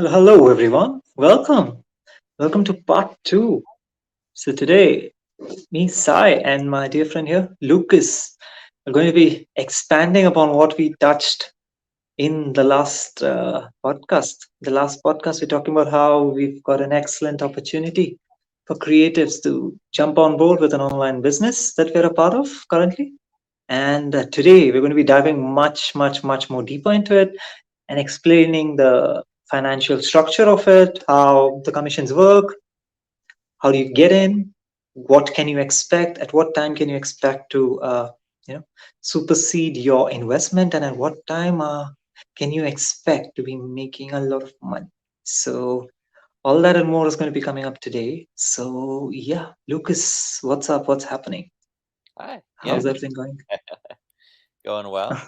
Hello, everyone. Welcome. Welcome to part two. So, today, me, Sai, and my dear friend here, Lucas, are going to be expanding upon what we touched in the last podcast. The last podcast, we're talking about how we've got an excellent opportunity for creatives to jump on board with an online business that we're a part of currently. And today, we're going to be diving much more deeper into it and explaining the financial structure of it, how the commissions work, how do you get in, what can you expect, at what time can you expect to, you know, supersede your investment, and at what time can you expect to be making a lot of money. So all that and more is going to be coming up today. So yeah, Lucas, what's up? What's happening? Hi. Yeah, How's everything going? going well.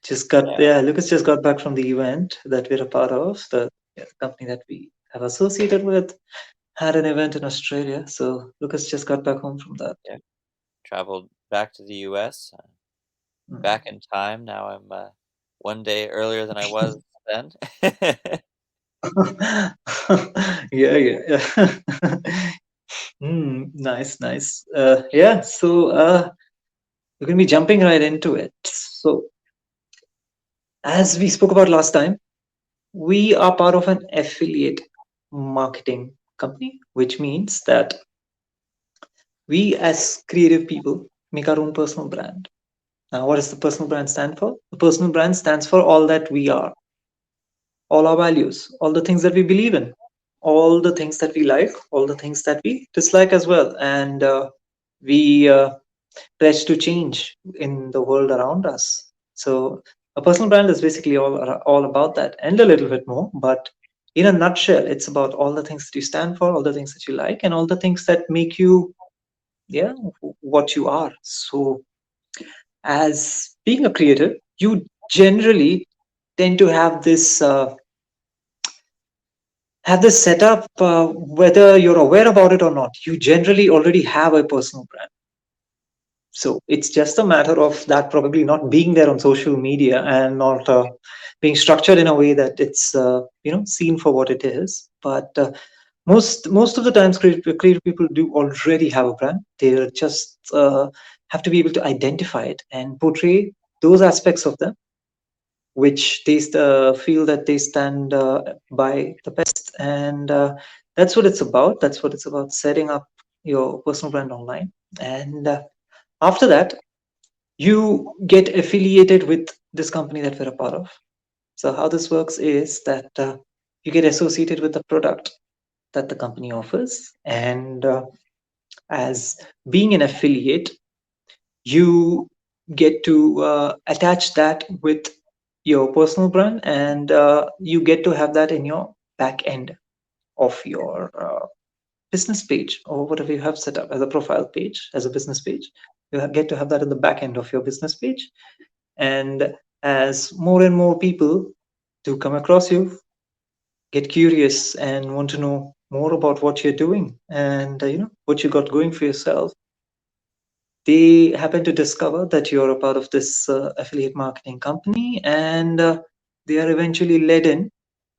Just got Yeah. yeah, Lucas just got back from the event that we're a part of. The company that we have associated with had an event in Australia. So Lucas just got back home from that. Yeah. Traveled back to the US, Mm. back in time. Now I'm one day earlier than I was then. Yeah. Nice. Yeah, so we're gonna be jumping right into it. So as we spoke about last time, we are part of an affiliate marketing company, which means that we as creative people make our own personal brand. Now, what does the personal brand stand for? The personal brand stands for all that we are, all our values, all the things that we believe in, all the things that we like, all the things that we dislike as well. And we pledge to change in the world around us. So, a personal brand is basically all about that and a little bit more. But in a nutshell, it's about all the things that you stand for, all the things that you like, and all the things that make you, yeah, what you are. So, as being a creative, you generally tend to have this setup, whether you're aware about it or not. You generally already have a personal brand. So it's just a matter of that probably not being there on social media and not being structured in a way that it's seen for what it is. But most of the times, creative people do already have a brand. They just have to be able to identify it and portray those aspects of them which they feel that they stand by the best. And that's what it's about. That's what it's about, setting up your personal brand online. And after that, you get affiliated with this company that we're a part of. So how this works is that you get associated with the product that the company offers. And as being an affiliate, you get to attach that with your personal brand, and you get to have that in your back end of your business page or whatever you have set up as a profile page, as a business page. You get to have that in the back end of your business page. And as more and more people do come across you, get curious and want to know more about what you're doing and what you got going for yourself, they happen to discover that you're a part of this affiliate marketing company, and they are eventually led in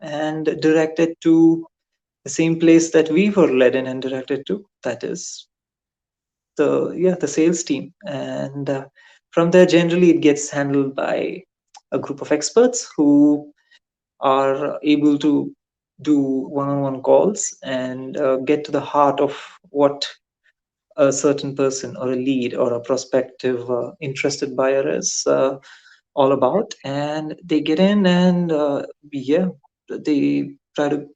and directed to the same place that we were led in and directed to, that is the sales team. And from there, generally it gets handled by a group of experts who are able to do one-on-one calls and get to the heart of what a certain person or a lead or a prospective interested buyer is all about. And they get in and yeah, they try to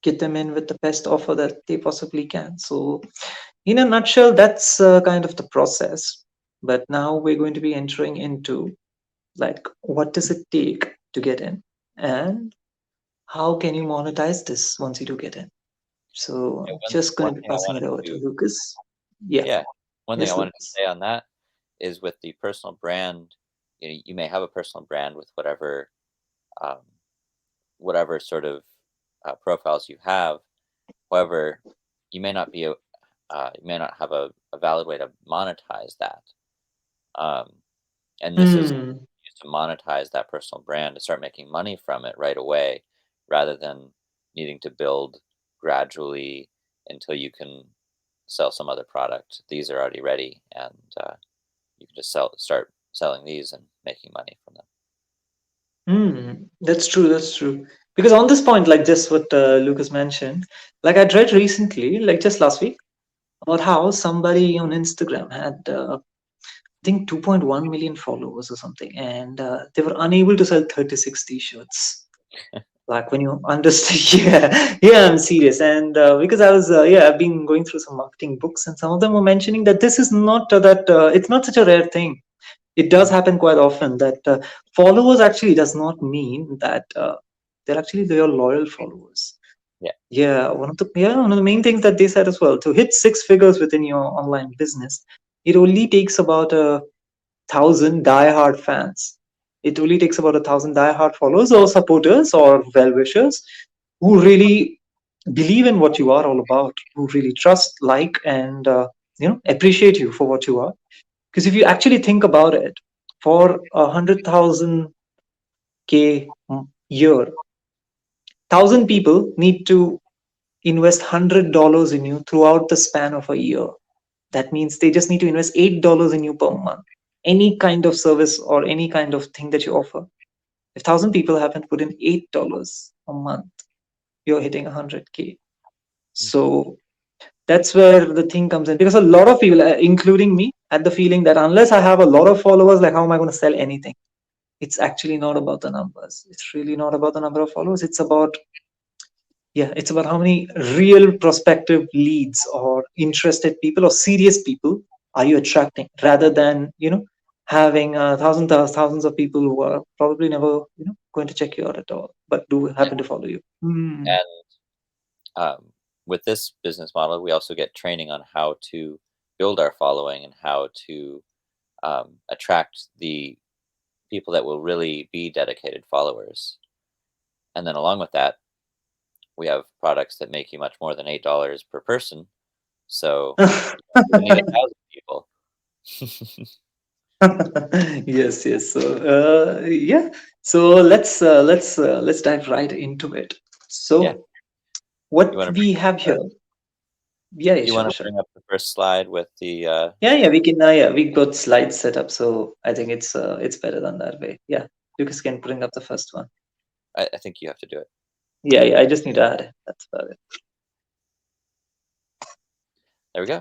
get them in with the best offer that they possibly can. So in a nutshell, that's kind of the process. But now we're going to be entering into, like, what does it take to get in, and how can you monetize this once you do get in. So Yeah, I'm one just going one to be thing I passing wanted it over to to Lucas. Yeah. yeah, one thing I Yes, wanted to Lucas. say on that is with the personal brand, you may have a personal brand with um, whatever sort of profiles you have. However, you may not have a valid way to monetize that. Um, and this is Hmm. to monetize that personal brand, to start making money from it right away, rather than needing to build gradually until you can sell some other product. These are already ready, and you can just start selling these and making money from them. That's true. That's true. Because on this point, like just what Lucas mentioned, like I read recently, like just last week, about how somebody on Instagram had, I think, 2.1 million followers or something, and they were unable to sell 36 t-shirts. Like when you understand, yeah, I'm serious. And because I was, I've been going through some marketing books, and some of them were mentioning that this is not it's not such a rare thing. It does Mhm. happen quite often that followers actually does not mean that they're actually your loyal followers. Yeah. Yeah, one of the main things that they said as well, to hit six figures within your online business, it only takes about 1,000 diehard fans. It only takes about 1,000 diehard followers or supporters or well wishers who really believe in what you are all about, who really trust, like, and appreciate you for what you are. Because if you actually think about it, for 100,000 K year, 1,000 people need to invest $100 in you throughout the span of a year. That means they just need to invest $8 in you per month. Any kind of service or any kind of thing that you offer. If 1,000 people haven't put in $8 a month, you're hitting 100K. Mhm. So that's where the thing comes in, because a lot of people, including me, had the feeling that unless I have a lot of followers, like how am I going to sell anything? It's actually not about the numbers. It's really not about the number of followers. It's about how many real prospective leads or interested people or serious people are you attracting, rather than having thousands of people who are probably never going to check you out at all, but do Yeah. happen to follow you. And with this business model, we also get training on how to build our following and how to attract the people that will really be dedicated followers. And then along with that, we have products that make you much more than $8 per person. So you don't need 1,000 people. Yes, yes. So let's dive right into it. Yeah. So You what want to we have here, yeah, yeah, you sure, want to sure. bring up the first slide with the Yeah, we can. We got slides set up, so I think it's better than that way. Yeah, Lucas can bring up the first one. I think you have to do it. Yeah, yeah. I just need to add it. That's about it. There we go.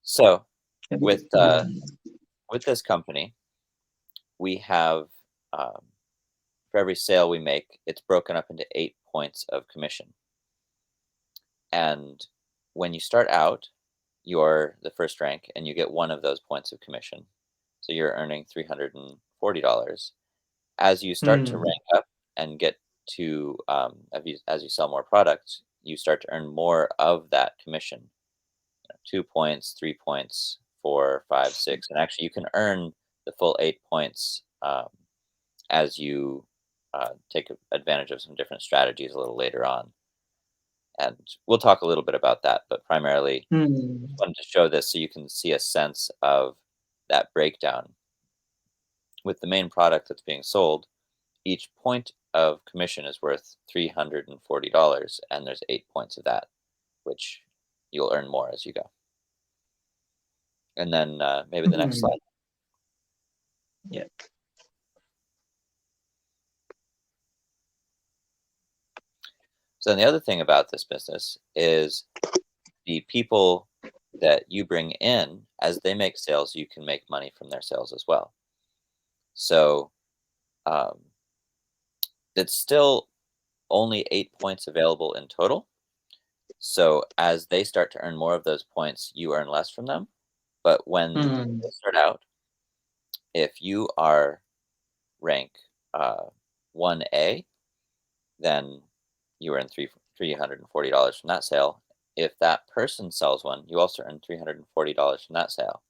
So with uh, Mm. with this company, we have for every sale we make, it's broken up into 8 points of commission. And when you start out, you're the first rank and you get one of those points of commission. So you're earning $340. As you start to Mm. rank up and get to, as you sell more products, you start to earn more of that commission. 2 points, 3 points, 4, 5, 6. And actually, you can earn the full 8 points as you take advantage of some different strategies a little later on. And we'll talk a little bit about that, but primarily just Mm. wanted to show this so you can see a sense of that breakdown. With the main product that's being sold, each point of commission is worth $340, and there's 8 points of that, which you'll earn more as you go. And then maybe the next Mm. slide. Yeah. So then the other thing about this business is the people that you bring in, as they make sales, you can make money from their sales as well. So um, it's still only 8 points available in total. So as they start to earn more of those points, you earn less from them. But when Mm. they start out, if you are rank uh, 1A, then you earn $340 from that sale. If that person sells one, you also earn $340 from that sale.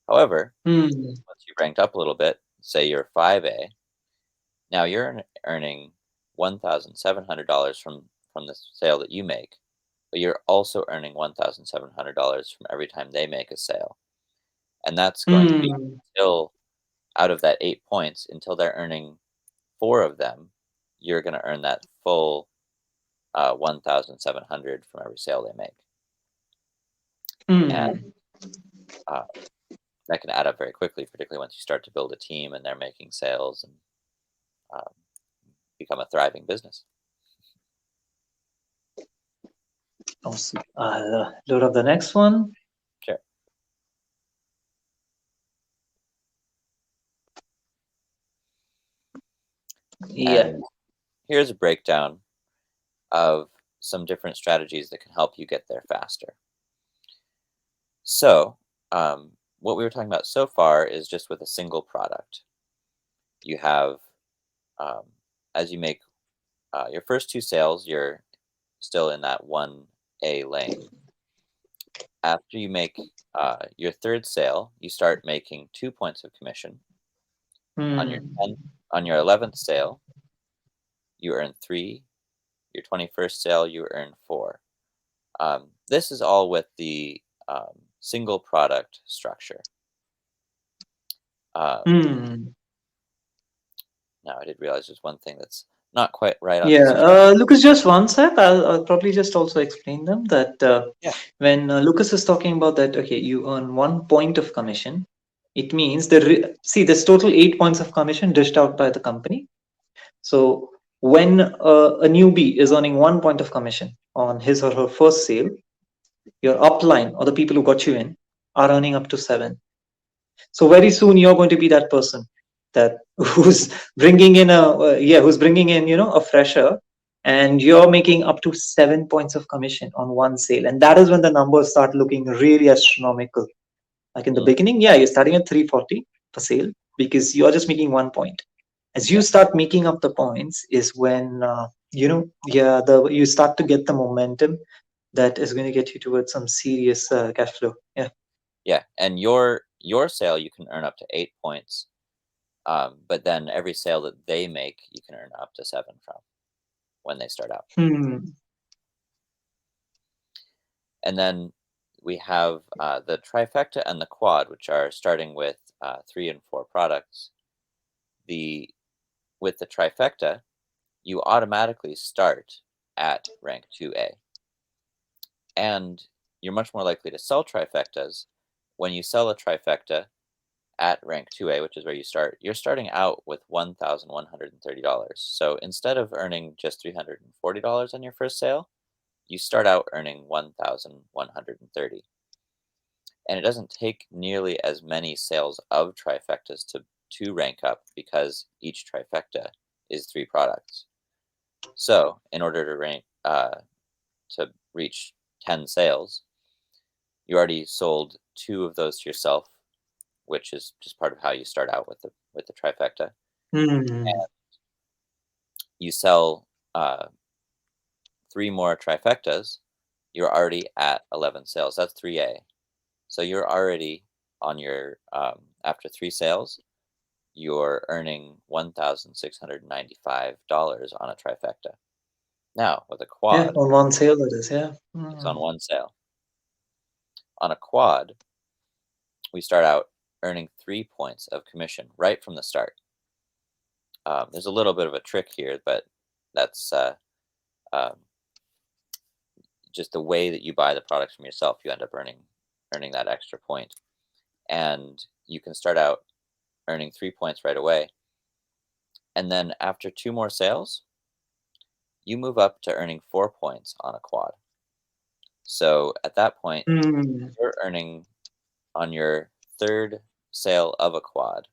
However, Mm. once you've ranked up a little bit, say you're 5A, now you're earning $1,700 from the sale that you make, but you're also earning $1,700 from every time they make a sale, and that's going to be Mm. until out of that 8 points until they're earning 4 of them, you're going to earn that full 1,700 from every sale they make. And Hmm. uh, that can add up very quickly, particularly once you start to build a team and they're making sales and um, become a thriving business. Awesome. I'll load up the next one. Sure. Yeah. And here's a breakdown of some different strategies that can help you get there faster. So, what we were talking about so far is just with a single product. You have, um, as you make your first 2 sales, you're still in that 1A lane. After you make your third sale, you start making 2 points of commission. On your Hmm. 11th sale, you earn 3. Your 21st sale, you earn 4. This is all with the single product structure. Um, Hmm. Now, I did realize there's one thing that's not quite right on Yeah, this chart. Lucas, just one sec. I'll probably just also explain them that Yeah. when Lucas is talking about that, okay, you earn 1 point of commission. It means see, there's total 8 points of commission dished out by the company. So when a newbie is earning 1 point of commission on his or her first sale, your upline or the people who got you in are earning up to 7. So very soon you're going to be that person that who's bringing in who's bringing in a fresher, and you're making up to 7 points of commission on one sale, and that is when the numbers start looking really astronomical. Like in the Mm, beginning, yeah, you're starting at 340 per sale because you're just making 1 point. As you yeah. start making up the points is when you start to get the momentum that is going to get you towards some serious cash flow. Yeah. Yeah. And your sale, you can earn up to 8 points. But then every sale that they make, you can earn up to 7 from when they start out. Hmm. And then we have the trifecta and the quad, which are starting with 3 and 4 products. The With the trifecta, you automatically start at rank 2A. And you're much more likely to sell trifectas when you sell a trifecta at rank 2A, which is where you start. You're starting out with $1,130. So instead of earning just $340 on your first sale, you start out earning 1,130. And it doesn't take nearly as many sales of trifectas to rank up because each trifecta is 3 products. So in order to rank to reach 10 sales, you already sold 2 of those to yourself, which is just part of how you start out with the trifecta. Hmm. And you sell 3 more trifectas, you're already at 11 sales. That's 3A. So you're already on your after 3 sales, you're earning $1,695 on a trifecta. Now with a Yeah, quad, on one sale it is. Yeah. it's on one sale. On a quad, we start out earning 3 points of commission right from the start. There's a little bit of a trick here, but that's um, just the way that you buy the products from yourself. You end up earning that extra point, and you can start out earning 3 points right away, and then after 2 more sales, you move up to earning 4 points on a quad. So at that point, Hmm. you're earning on your third sale of a quad,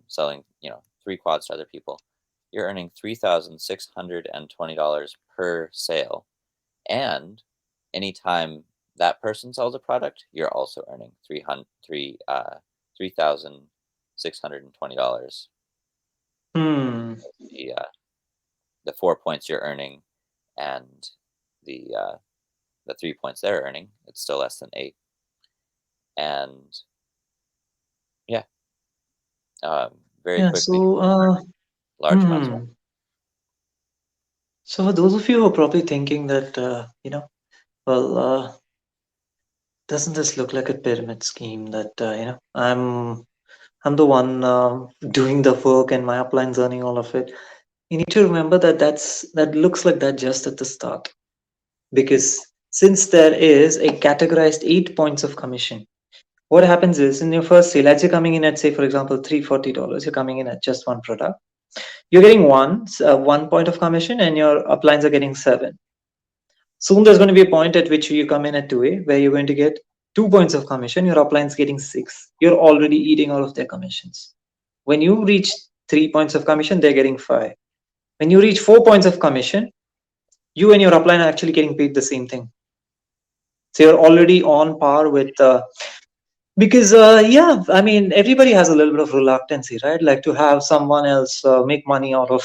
selling 3 quads to other people. You're earning $3,620 per sale, and anytime that person sells a product, you're also earning $3,620. Hmm. The 4 points you're earning and the 3 points they're earning, it's still less than 8. And yeah, very Yeah. quickly large amounts of money. Hmm. So for those of you who are probably thinking that, well, doesn't this look like a pyramid scheme that, I'm I'm the one doing the work, and my upline's earning all of it. You need to remember that that looks like that just at the start, because since there is a categorized 8 points of commission, what happens is in your first sale, as you're coming in at, say, for example, $340, you're coming in at just one product. You're getting 1 point of commission, and your uplines are getting 7. Soon there's going to be a point at which you come in at 2A where you're going to get 2 points of commission. Your upline's getting 6. You're already eating all of their commissions. When you reach 3 points of commission, they're getting 5. When you reach 4 points of commission, you and your upline are actually getting paid the same thing. So you're already on par with because yeah, I mean, everybody has a little bit of reluctancy, right? Like to have someone else make money out of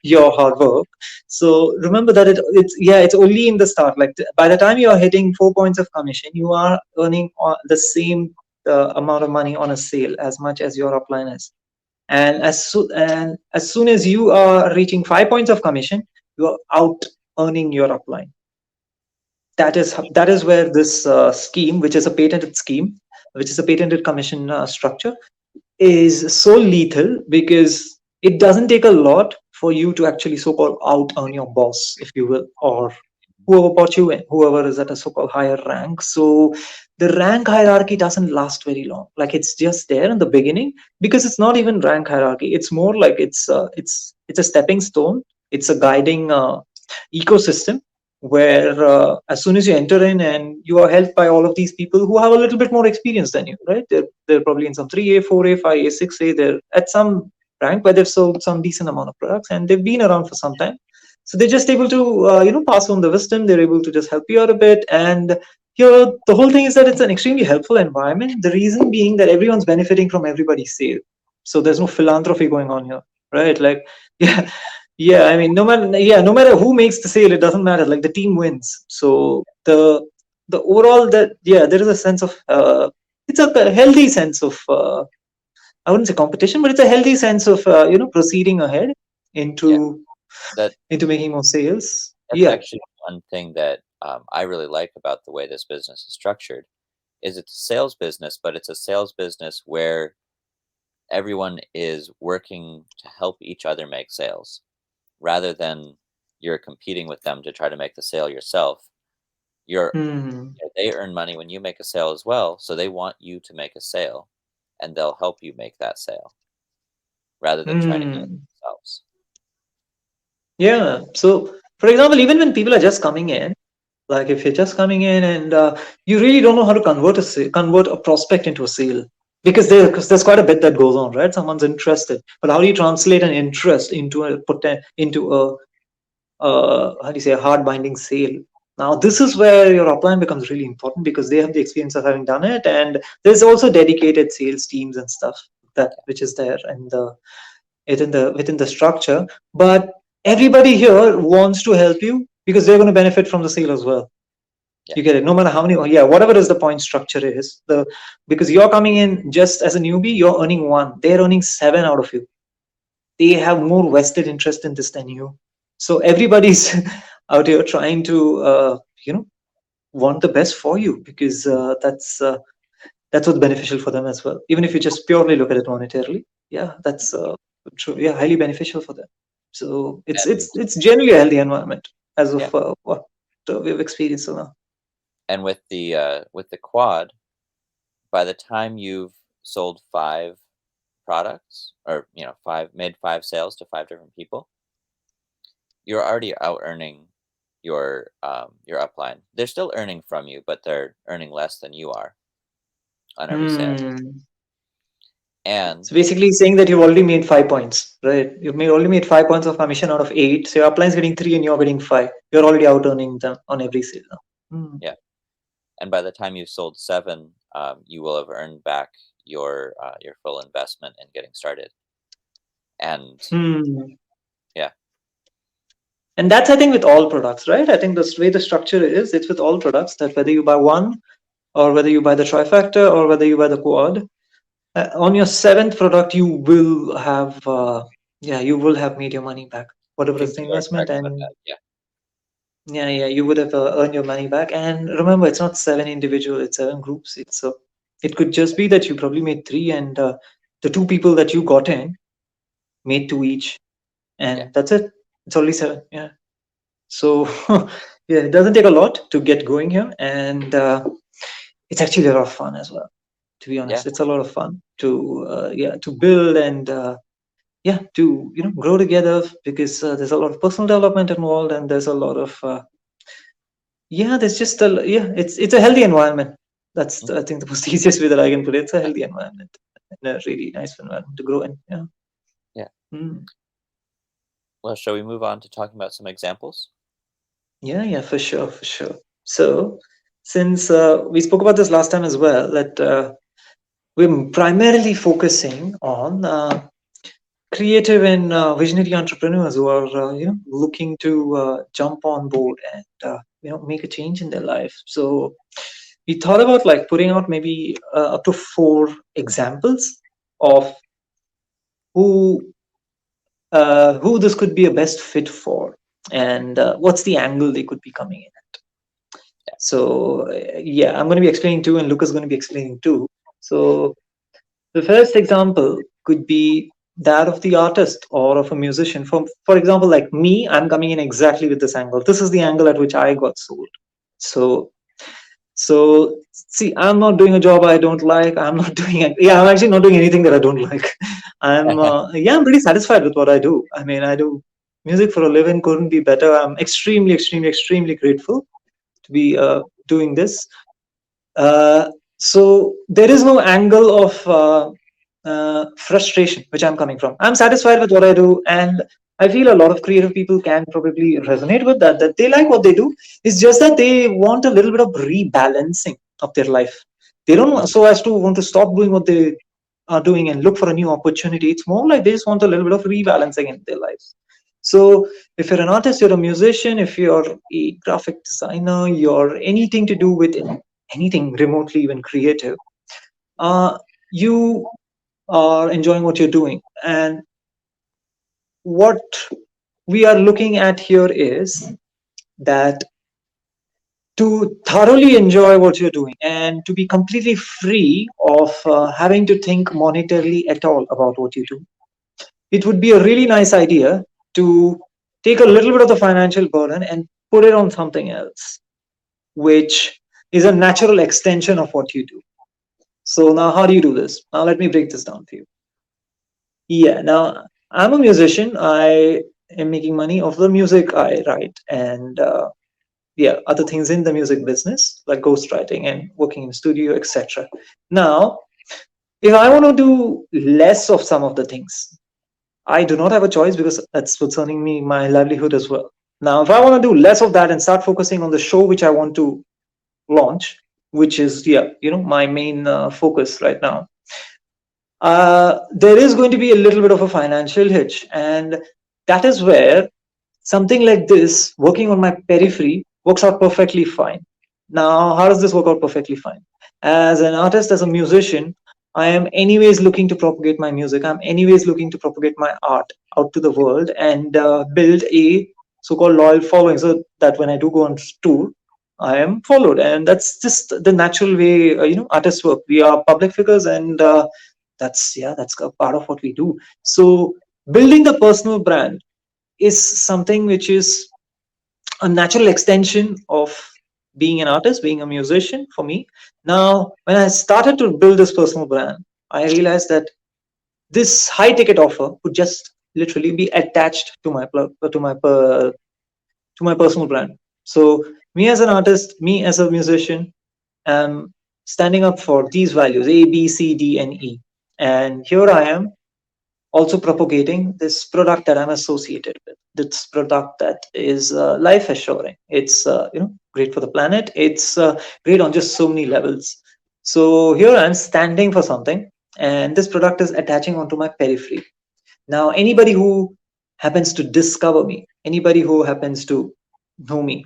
your hard work. So remember that it's yeah, it's only in the start. Like by the time you are hitting 4 points of commission, you are earning the same amount of money on a sale as much as your upline is. And as soon as you are reaching 5 points of commission, you are out earning your upline. That is where this scheme, which is a patented scheme, which is a patented commission structure, is so lethal, because it doesn't take a lot for you to actually so-called out earn your boss, if you will, or whoever brought you in, whoever is at a so-called higher rank. So the rank hierarchy doesn't last very long. Like it's just there in the beginning, because it's not even rank hierarchy. It's more like it's a stepping stone. It's a guiding ecosystem where as soon as you enter in, and you are helped by all of these people who have a little bit more experience than you, right? They're probably in some 3A, 4A, 5A, 6A. They're at some rank where they've sold some decent amount of products, and they've been around for some time. So they're just able to pass on the wisdom. They're able to just help you out a bit. And here the whole thing is that it's an extremely helpful environment, the reason being that everyone's benefiting from everybody's sale. So there's no philanthropy going on here, right? Like yeah, yeah, I mean, no matter who makes the sale, it doesn't matter. Like the team wins. So the overall, that yeah, there is a sense of it's a healthy sense of I wouldn't say competition, but it's a healthy sense of proceeding ahead Yeah, into that making more sales. that's Yeah. actually one thing that I really like about the way this business is structured. Is it's a sales business, but it's a sales business where everyone is working to help each other make sales, rather than you're competing with them to try to make the sale yourself. You're Hmm. They earn money when you make a sale as well, so they want you to make a sale, and they'll help you make that sale rather than trying to get it Hmm. themselves. Yeah. So, for example, even when people are just coming in, like if you're just coming in and you really don't know how to convert a prospect into a sale, because there's quite a bit that goes on, right? Someone's interested, but how do you translate an interest into a how do you say, a hard binding sale? Now, this is where your upline becomes really important, because they have the experience of having done it, and there's also dedicated sales teams and stuff that which is there, and within the structure. But everybody here wants to help you, because they're going to benefit from the sale as well. Yeah, You get it, no matter how many, yeah, whatever is the point structure is, because you're coming in just as a newbie, you're earning 1, they're earning 7 out of you. They have more vested interest in this than you. So everybody's out here trying to want the best for you, because that's what's beneficial for them as well. Even if you just purely look at it monetarily, yeah, that's true. Yeah, highly beneficial for them. So it's and it's it's generally a healthy environment, as yeah, of what we've experienced so now. and with the quad, by the time you've sold 5 products, or five made 5 sales to 5 different people, you're already out earning your upline. They're still earning from you, but they're earning less than you are on every sale. Hmm. And So basically saying that you've already made 5 points, right? You've only made 5 points of commission out of 8. So your upline's getting 3 and you're getting 5. You're already out earning them on every sale now. Hmm. yeah, and by the time you've sold 7, you will have earned back your full investment in getting started. And Hmm. yeah, And that's, I think, with all products, right? I think the way the structure is, it's with all products, that whether you buy one, or whether you buy the trifecta, or whether you buy the quad, on your 7th product, you will have made your money back, whatever is the you are investment. correct about And that. Yeah, yeah, you would have earned your money back. And remember, it's not 7 individual, it's 7 groups. It could just be that you probably made 3, and the two people that you got in made two each, and Yeah. that's it. It's only 7. Yeah. So yeah, it doesn't take a lot to get going here, and it's actually a lot of fun as well. To be honest, Yeah. it's a lot of fun to to build and to grow together, because there's a lot of personal development involved, and there's a lot of there's just it's a healthy environment. That's Mhm. I think the most easiest way that I can put it. It's a healthy environment and a really nice environment to grow in. Yeah. Yeah. Mm. Well, shall we move on to talking about some examples? Yeah, for sure, for sure. So, since we spoke about this last time as well, that we're primarily focusing on creative and visionary entrepreneurs who are looking to jump on board and make a change in their life. So we thought about like putting out maybe up to 4 examples of who who this could be a best fit for, and what's the angle they could be coming in at. Yeah. So I'm going to be explaining two, and Lucas is going to be explaining two. So the first example could be that of the artist or of a musician. For example, like me, I'm coming in exactly with this angle. This is the angle at which I got sold. So see, I'm not doing a job I don't like. I'm not doing I'm actually not doing anything that I don't like. I'm pretty satisfied with what I do. I mean, I do music for a living. Couldn't be better. I'm extremely, extremely, extremely grateful to be doing this. So there is no angle of frustration which I'm coming from. I'm satisfied with what I do, and I feel a lot of creative people can probably resonate with that. That they like what they do. It's just that they want a little bit of rebalancing of their life. They don't want, Mhm. so as to want to stop doing what they are doing and look for a new opportunity. It's more like they just want a little bit of rebalancing in their lives. So if you're an artist, you're a musician, if you're a graphic designer, you're anything to do with anything remotely even creative, you are enjoying what you're doing. And what we are looking at here is that to thoroughly enjoy what you're doing and to be completely free of having to think monetarily at all about what you do, it would be a really nice idea to take a little bit of the financial burden and put it on something else, which is a natural extension of what you do. So now, how do you do this? Now, let me break this down for you. Yeah, now I'm a musician. I am making money off the music I write, and other things in the music business like ghostwriting and working in studio, etc. Now, if I want to do less of some of the things, I do not have a choice because that's what's earning me my livelihood as well. Now, if I want to do less of that and start focusing on the show which I want to launch, which is my main focus right now, there is going to be a little bit of a financial hitch, and that is where something like this working on my periphery works out perfectly fine. Now, how does this work out perfectly fine? As an artist, as a musician, I am anyways looking to propagate my music. I'm anyways looking to propagate my art out to the world and build a so-called loyal following, so that when I do go on tour, I am followed. And that's just the natural way artists work. We are public figures, and that's a part of what we do. So building the personal brand is something which is a natural extension of being an artist, being a musician for me. Now, when I started to build this personal brand, I realized that this high ticket offer could just literally be attached to my personal brand. So me as an artist, me as a musician, am standing up for these values A, B, C, D, and E. And here I am also propagating this product that I'm associated with. This product that is life assuring. It's great for the planet. It's great on just so many levels. So here I'm standing for something, and this product is attaching onto my periphery. Now, anybody who happens to discover me, anybody who happens to know me,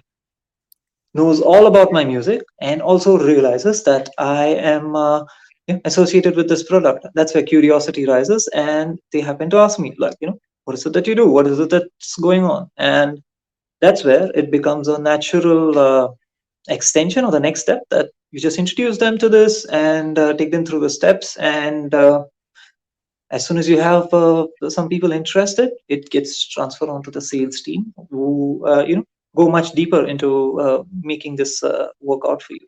knows all about my music and also realizes that I am associated with this product. That's where curiosity rises, and they happen to ask me, like, what is it that you do? What is it that's going on? And that's where it becomes a natural extension or the next step, that you just introduce them to this and take them through the steps, and As soon as you have some people interested, it gets transferred onto the sales team who go much deeper into making this work out for you.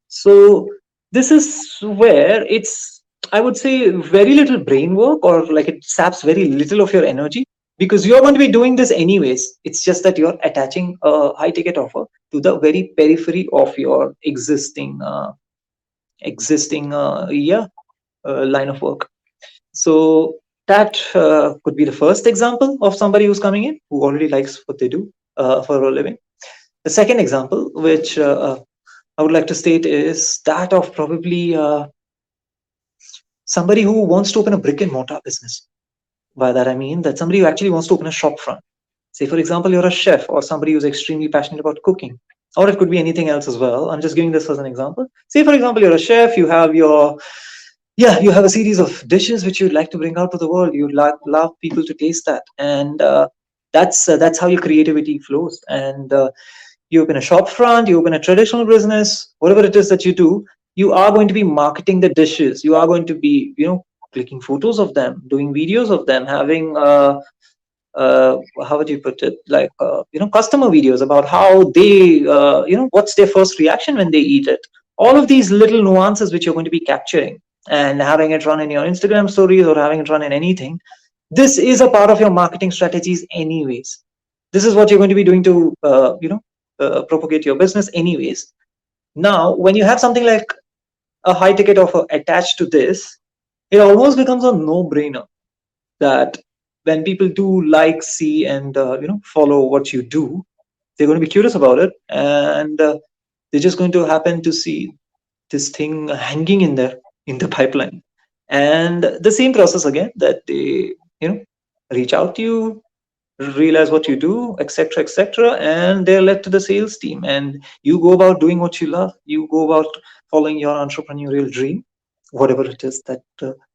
So this is where it's, I would say, very little brain work, or like it saps very little of your energy, because you're going to be doing this anyways. It's just that you're attaching a high ticket offer to the very periphery of your existing line of work. So that could be the first example of somebody who's coming in who already likes what they do for a living. The second example, which I would like to state, is that of probably somebody who wants to open a brick and mortar business. By that I mean that somebody who actually wants to open a shop front. Say, for example, you're a chef or somebody who's extremely passionate about cooking, or it could be anything else as well. I'm just giving this as an example. Say, for example, you're a chef, you have a series of dishes which you'd like to bring out to the world. You'd love people to taste that, and that's how your creativity flows. And you open a shop front, you open a traditional business, whatever it is that you do, you are going to be marketing the dishes. You are going to be, clicking photos of them, doing videos of them, having how would you put it, like customer videos about how they what's their first reaction when they eat it. All of these little nuances which you're going to be capturing and having it run in your Instagram stories or having it run in anything, this is a part of your marketing strategies anyways. This is what you're going to be doing to propagate your business anyways. Now when you have something like a high ticket offer attached to this, it almost becomes a no brainer that when people do like, see, and follow what you do, they're going to be curious about it, and they're just going to happen to see this thing hanging in there in the pipeline. And the same process again, that they reach out to you, realize what you do, etc., etc., and they're led to the sales team, and you go about doing what you love. You go about following your entrepreneurial dream, whatever it is that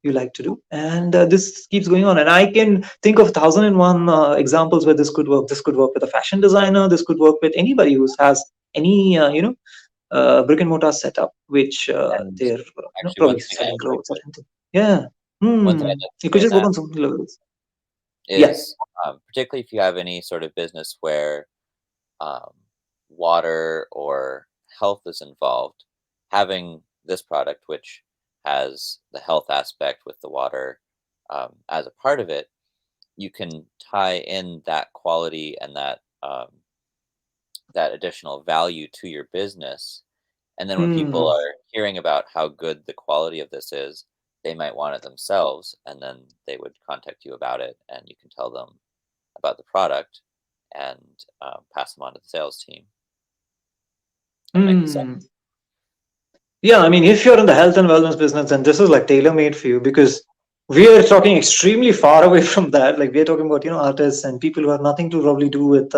you like to do, and this keeps going on. And I can think of 1,001 examples where this could work. This could work with a fashion designer. This could work with anybody who has any brick and mortar setup, which And they're actually, probably selling clothes or anything. Yeah. one thing Hmm. I'd like You to could point just work out on some levels. Yeah. is, particularly if you have any sort of business where um, water or health is involved, having this product, which has the health aspect with the water as a part of it, you can tie in that quality and that additional value to your business. And then when people Hmm. are hearing about how good the quality of this is, they might want it themselves, and then they would contact you about it, and you can tell them about the product and pass them on to the sales team and make the sale. Hmm. Yeah, I mean, if you're in the health and wellness business, then this is like tailor made for you, because we are talking extremely far away from that. Like we're talking about, artists and people who have nothing to probably do with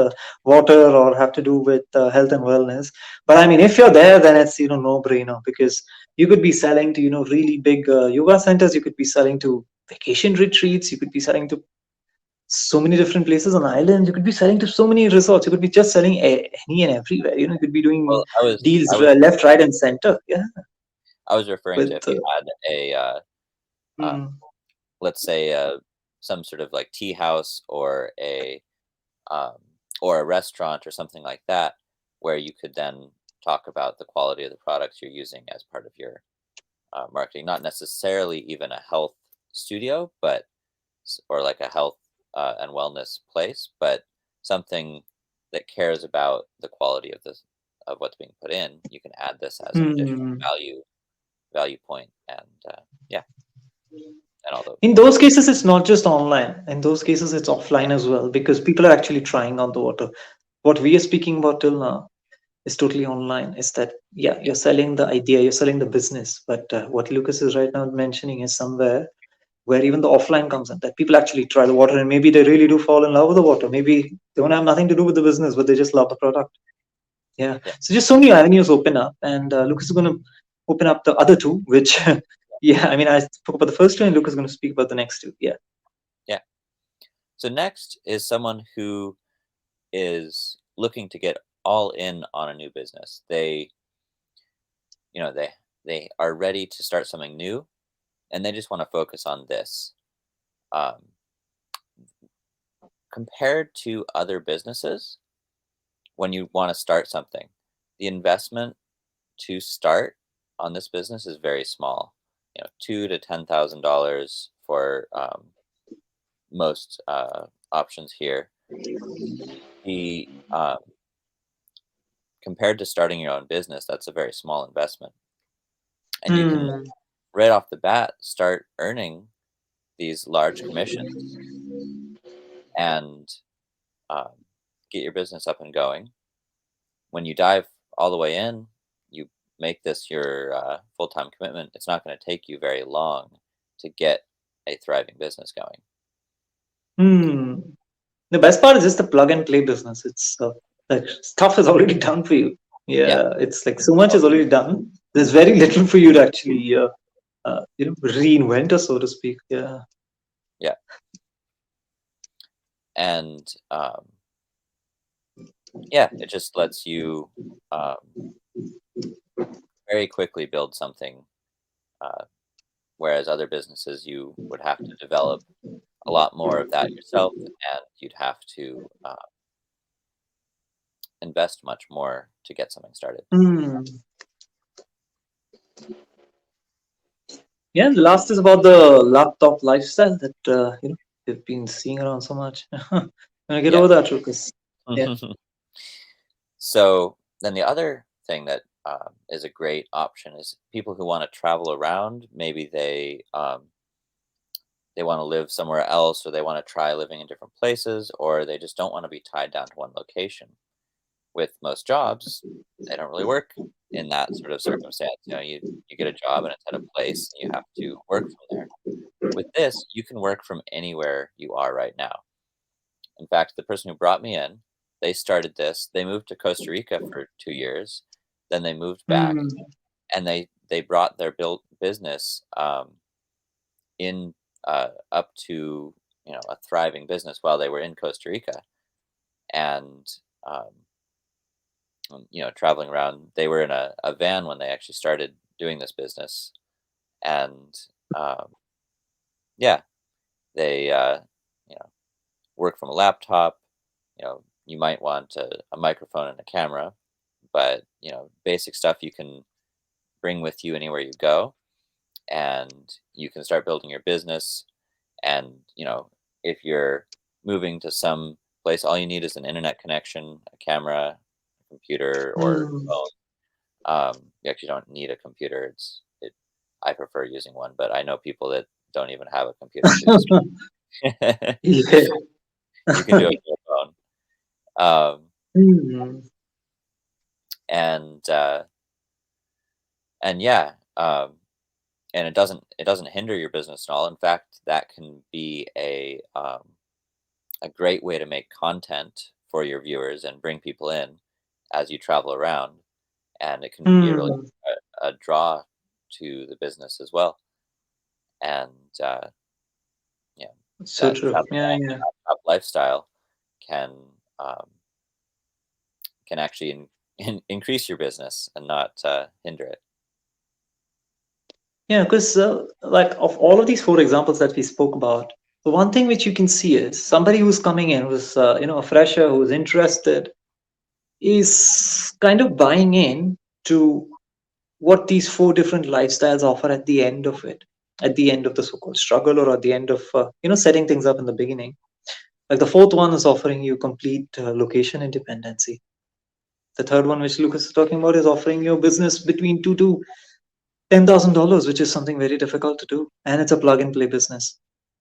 water or have to do with health and wellness. But I mean, if you're there, then it's, no brainer, because you could be selling to, really big yoga centers. You could be selling to vacation retreats. You could be selling to so many different places on islands. You could be selling to so many resorts. You could be just selling any and everywhere. You could be doing Well, I deals was left, right, and center. Yeah, I was referring to with if you had um, mm, let's say some sort of like tea house um, or a restaurant or something like that, where you could then talk about the quality of the products you're using as part of your marketing. Not necessarily even a health studio, but or like a health and wellness place, but something that cares about the quality of this of what's being put in. You can add this as an additional mm. value point, and yeah, and all those. In those cases, it's not just online. In those cases, it's offline as well, because people are actually trying out the water. What we are speaking about till now is totally online. Is that, yeah, Yeah, you're selling the idea, you're selling the business, but what Lucas is right now mentioning is somewhere where even the offline comes in, that people actually try the water, and maybe they really do fall in love with the water. Maybe they don't have nothing to do with the business, but they just love the product. Yeah. yeah, So just so many avenues open up, and Lucas is going to open up the other two, which, yeah, I mean, I spoke about the first two, and Lucas is going to speak about the next two. Yeah. yeah. So next is someone who is looking to get all in on a new business. They they are ready to start something new, and they just want to focus on this. um, compared to other businesses, when you want to start something, the investment to start on this business is very small. Two to $10,000 for most options here. The Compared to starting your own business, that's a very small investment, and you can Hmm. right off the bat start earning these large commissions and um, get your business up and going. When you dive all the way in, you make this your full-time commitment. It's not going to take you very long to get a thriving business going. Hmm. The best part is just the plug and play business. It's like stuff is already done for you. Yeah, Yeah, it's like so much is already done. There's very little for you to actually, reinvent, or so to speak. Yeah. yeah, and yeah, it just lets you um, very quickly build something, uh, whereas other businesses you would have to develop a lot more of that yourself, and you'd have to invest much more to get something started. Hmm. Yeah. The last is about the laptop lifestyle that we've been seeing around so much. When I get Yeah. over that, Lucas. Yeah. So then the other thing that is a great option is people who want to travel around. Maybe they want to live somewhere else, or they want to try living in different places, or they just don't want to be tied down to one location. With most jobs, they don't really work in that sort of circumstance. You get a job and it's at a place, and you have to work from there. With this, you can work from anywhere you are right now. In fact, the person who brought me in, they started this. They moved to Costa Rica for 2 years, then they moved back, Hmm. and they brought their built business in up to a thriving business while they were in Costa Rica, and um, traveling around. They were in a van when they actually started doing this business, and um, yeah, they work from a laptop. You might want a microphone and a camera, but basic stuff you can bring with you anywhere you go, and you can start building your business. And if you're moving to some place, all you need is an internet connection, a camera, a computer, or Hmm. phone. You actually don't need a computer. I prefer using one, but I know people that don't even have a computer, so just Yeah. you can do it with your phone. Um, Hmm. and uh, and yeah, and it doesn't hinder your business at all. In fact, that can be a great way to make content for your viewers and bring people in as you travel around, and it can be a really Hmm. a draw to the business as well. And yeah, So that true. traveling Yeah. around Yeah. laptop lifestyle can um, can actually increase your business and not hinder it. Yeah, because like of all of these four examples that we spoke about, the one thing which you can see is somebody who's coming in, who's a fresher, who's interested, is kind of buying in to what these four different lifestyles offer at the end of it, at the end of the so-called struggle, or at the end of setting things up in the beginning. Like the fourth one is offering you complete location independency. The third one, which Lucas is talking about, is offering you a business between two to $10,000, which is something very difficult to do, and it's a plug and play business.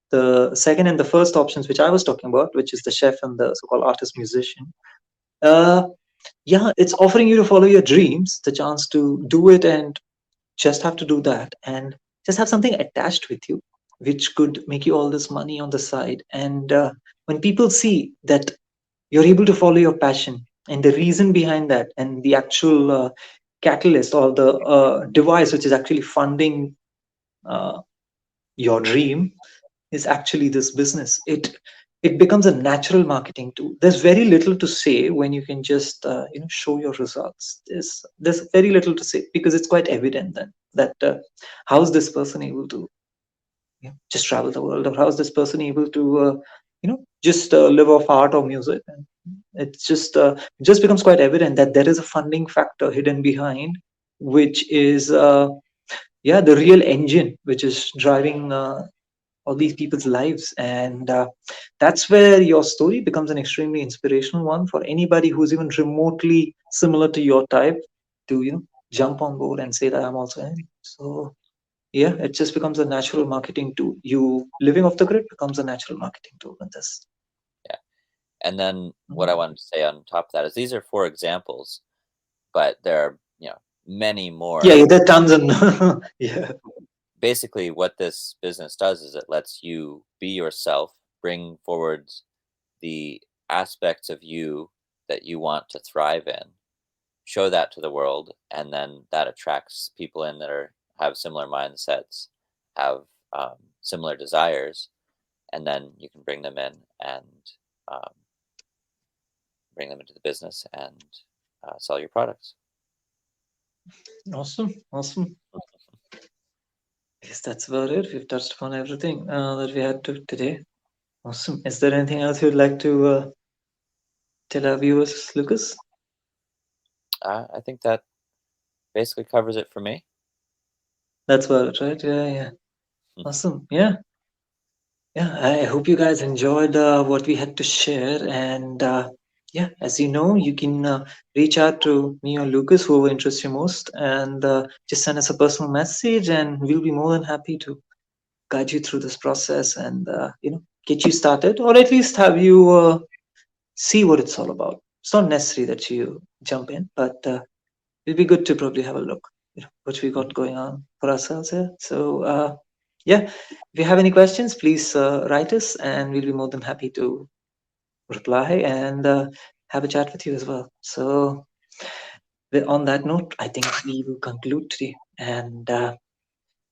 The second and the first options, which I was talking about, which is the chef and the so-called artist musician, uh, yeah, it's offering you to follow your dreams, the chance to do it, and just have to do that, and just have something attached with you, which could make you all this money on the side. And when people see that you're able to follow your passion and the reason behind that, and the actual catalyst or the device which is actually funding uh, your dream is actually this business, it becomes a natural marketing tool. There's very little to say when you can just show your results. There's very little to say because it's quite evident then that how's this person able to just travel the world, or how is this person able to just live off art or music? And it's just becomes quite evident that there is a funding factor hidden behind, which is the real engine which is driving all these people's lives. And that's where your story becomes an extremely inspirational one for anybody who's even remotely similar to your type to jump on board and say that I'm also in. So yeah, it just becomes a natural marketing tool. You living off the grid becomes a natural marketing tool in this. Yeah. And then what I Mhm. wanted to say on top of that is these are 4 examples, but there are, many Yeah, more. yeah, there are tons and yeah. Basically, what this business does is it lets you be yourself, bring forward the aspects of you that you want to thrive in, show that to the world, and then that attracts people in that have similar mindsets, have similar desires, and then you can bring them in and um, bring them into the business and sell your products. Awesome, awesome. I guess that's about it. We've touched upon everything that we had to today. Awesome. Is there anything else you'd like to tell our viewers, Lucas? I think that basically covers it for me. That's about it, right? Yeah, yeah. Awesome. Yeah, yeah. I hope you guys enjoyed what we had to share. And yeah, as you know, you can reach out to me or Lucas, whoever interests you most, and just send us a personal message, and we'll be more than happy to guide you through this process and get you started, or at least have you see what it's all about. It's not necessary that you jump in, but it'll be good to probably have a look, what we got going on for ourselves here. So yeah, if you have any questions, please write us, and we'll be more than happy to reply and have a chat with you as well. So on that note, I think we will conclude today, and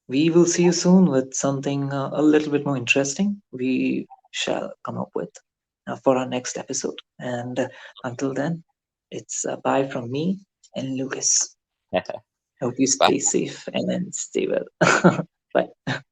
we will see you soon with something a little bit more interesting we shall come up with for our next episode. And until then, it's bye from me and Lucas. Hope you Bye. stay safe and then stay well. Bye.